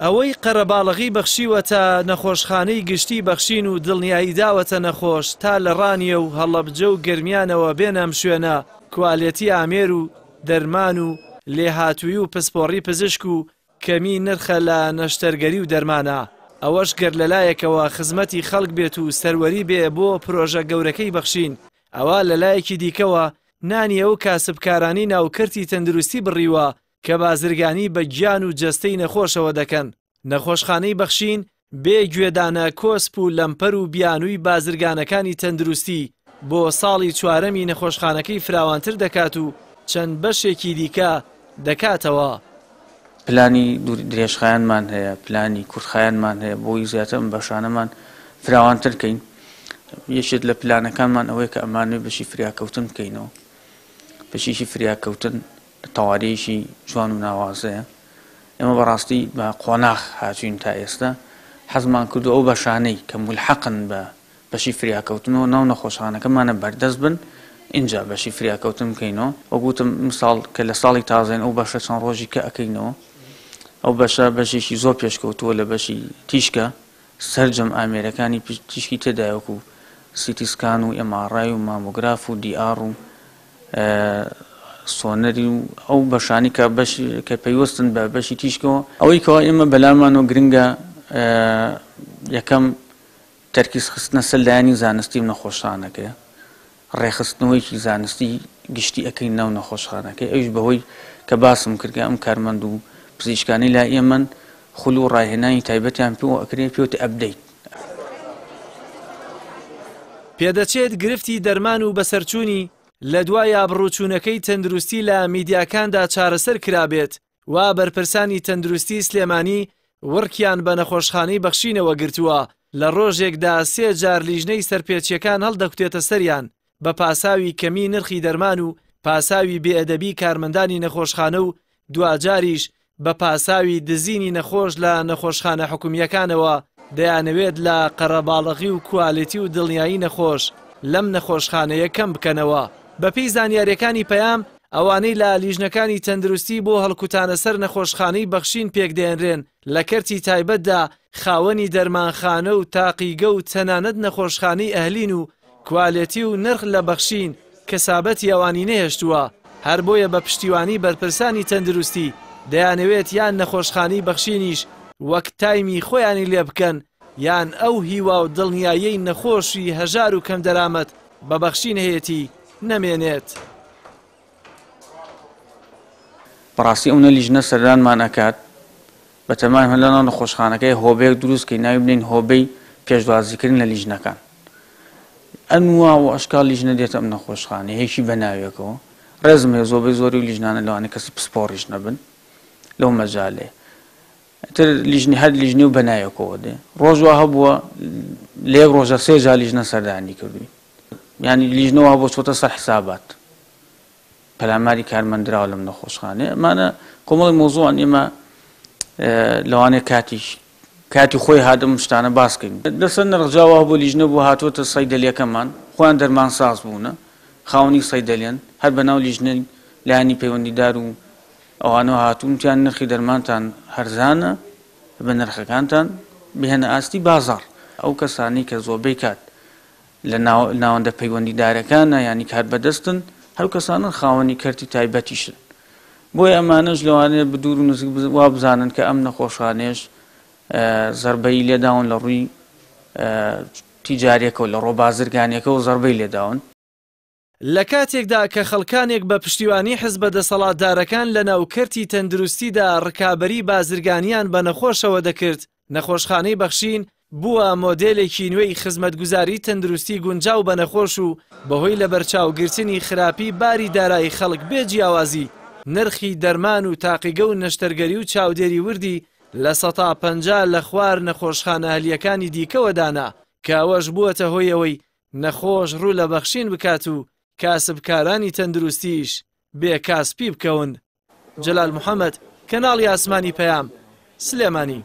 ئەوەی قەرەباڵغی بەخشیوەتە نەخۆشخانەی گشتی بەخشین و دڵنیایی داوەتە نەخۆش تا لە ڕانیە و هەڵەبجە و گرمیانەوە بێنەم شوێنە کوالێتی ئامێر و دەرمان و لێهاتووی و پسپۆڕی پزیشک و کەمی نرخە لە نەشتەرگەری و دەرمانە. ئەوەش گەر لەلایەکەوە خزمەتی خەڵک بێت و سەروەری بێ بۆ پرۆژە گەورەکەی بەخشین، ئەوە لەلایەکی دیکەوە نانی ئەو کاسبکارانی ناوکرتی تەندروستی بڕیوە کە بازرگانی بە گیان و جەستەی نەخۆشەوە دەکەن. نەخۆشخانەی بەخشین بێ گوێدانە کۆسپ و لەمپەر و بیانووی بازرگانەکانی تەندروستی بۆ ساڵی چوارەمی نەخۆشخانەکەی فراوانتر دەکات و چەند بەشێکی دیکە دەکاتەوە. پلانی درێژخایانمان هەیە، پلانی کورتخایانمان هەیە بۆی زیاتر بەشانەمان فراوانتر بکەین. یەکێک لە پلانەکانمان ئەوەیە کە ئەمانوێ بەشی فریاکەوتن بکەینەوە. بەشیشی فریاکەوتن تەواریەشی جوان و ناوازەیە. ئێمە بەڕاستی بە قۆناغ هاتوین تا ئێستا حەزمان کردو ئەو بەشانەی کە مولحەقن بە بەشی فریاکەوتنەوە ناو نەخۆشخانەکەمانە بەردەست بن اینجا بەشی فریاکەوتن بکەینەوە. وەگوتم مثال کە لە ساڵی تازەین ئەو بەشە چەند ڕۆژی کە ئەەکەینەوە ئەو بەشە بەشێکی زۆر پێشکەوتووە لە بەشی تیشکە سەرجەم ئامێرەکانی تیشکی تێدایوەکو سیتیسکان و ئێماڕای و مامۆگراف و دیار و سۆنەری و ئەو بەشانی کە پەیوەستن بە بەشی تیشکەوە. ئەوەی کەوا ئێمە بەلامانەوە گرنگە یەکەم تەرکیز خستنە سەر لایەنی زانستی و نەخۆشخانەکەیە، ڕێخستنەوەیکی زانستی گشتی ئەەکەین ناو نەخۆشخانەکەی. ئەوش بەهۆی کە باسم کردکە ئەم کارمەند و پزیشکانی لا ئێمن خول و ڕاهێنانی تایبەتیان پێوە ئەکرێت پێوتە ئەپدەیت. پێدەچێت گرفتی دەرمان و بەسەرچوونی لە دوای ئابڕووچوونەکەی تەندروستی لە میدیاکاندا چارەسەر کرابێت وا بەرپرسانی تەندروستی سلێمانی وڕکیان بە نەخۆشخانەی بەخشینەوە گرتووە لە ڕۆژێکدا 3 جار لیژنەی سەرپێچیەکان هەڵدەکوتێتە سەریان بە پاساوی کەمی نرخی دەرمان و پاساوی بێئەدەبی کارمەندانی نەخۆشخانە و دوجاریش بە پاساوی دزینی نەخۆش لە نەخۆشخانە حکومیەکانەوە دەیانەوێت لە قەرەباڵغی و کوالێتی و دڵنیایی نەخۆش لەم نەخۆشخانەیە کەم بکەنەوە. بەپێی زانیاریەکانی پەیام ئەوانەی لە لیژنەکانی تەندروستی بۆ هەڵکوتانە سەر نەخۆشخانەی بەخشین پێکدێنرێن لە کەرتی تایبەتدا خاوەنی دەرمانخانە و تاقیگە و تەنانەت نەخۆشخانەی ئەهلین و کوالێتی و نرخ لە بەخشین کەسابەتی ئەوانی نەهێشتووە. هەر بۆیە بە پشتیوانی بەرپرسانی تەندروستی دەیانەوێت یان نەخۆشخانەی بەخشینیش وەک تایمی خۆیانی لێ بکەن یان ئەو هیوا و دڵنیاییەی نەخۆشی هەژار و کەم دەرامەت بە بەخشین هەیەتی نەمێنێت. بەڕاستی ئەو نەلیژنە سەردانمان ئەکات بە تەمام هەلەناو نەخۆشخانەکەی هۆبەیەک دروستکەی ناوی بنین هۆبەی پێشوازیکردن لە لیژنەکان. ئەنوا و ئەشکال لیژنە دێتە ئەم نەخۆشخانە هێشی بە ناوێکەوە ڕێزم هەیە زۆربەی زۆری و لیژنانە لەوانەیە کەسی پسپۆڕیش نەبن لەو مەجالێ تر لیژنی هەر لیژنی و بەنایەکەوە دێ ڕۆژ وا هەبووە لە یەک ڕۆژە 3 جار لیژنە سەردانی کردووی یعنی لیژنەوە بۆ چۆتە سەر حسابات پەلاماری کارمەندراوە لەم نەخۆشخانە. ئەمانە کۆمەڵی مۆزوعان ئێمە لەوانەیە کاتی خۆی هاتم شتانە باسکەین. دەسەر نەرخجاوە بۆ لیژنە بۆ هاتوۆتە سەیدەلیەکەمان خۆیان دەرمان ساز بوونە خاوەنی سەیدەلیان هەر بەناو لیژنەی لایانی پەیوەندیدار و ئەوانەوە هاتوونتیان نرخی دەرمانتان هەرزانە بە نرخەکانتان بهێنە ئاستی بازاڕ. ئەو کەسانی کە زۆربەی کات لە ناوەندە پەیوەندیدارەکانە ینی کات بەدەستن هەرو کەسانن خاوەنی کەرتی تایبەتیشن. بۆیە ئەمانەش لەوانەیە بدور و نزیک وا بزانن کە ئەم نەخۆشخانەیەش زەربەی لێداون لە ڕووی تیجاریەکە و لە ڕۆ بازرگانیەکەەوە زەربەی لێداون. لە کاتێکدا کە خەڵکانێک بە پشتیوانی حزب دەسەڵاتدارەکان لە ناوکەرتی تەندروستیدا ڕکابەری بازرگانیان بە نەخۆشەوە دەکرد، نەخۆشخانەی بەخشین بووە مۆدێلێکی نوێی خزمەتگوزاری تەندروستی گونجاو بە نەخۆش و بەهۆی لە بەرچاوگرتنی خراپی باری دارایی خەڵک بێ جیاوازی نرخی دەرمان و تاقیگە و نەشتەرگەری و چاودێری وردی لە 150 لە خوار نەخۆشخانە هەلیەکانی دیکەوەدانا کە ئەوەش بووەتە هۆی ئەوەی نەخۆش ڕوو لە بەخشین بکات و کاسبکارانی تەندروستیش بێ کاسپی بکەون. جەلال محەممەد، کەناڵی ئاسمانی پەیام، سلێمانی.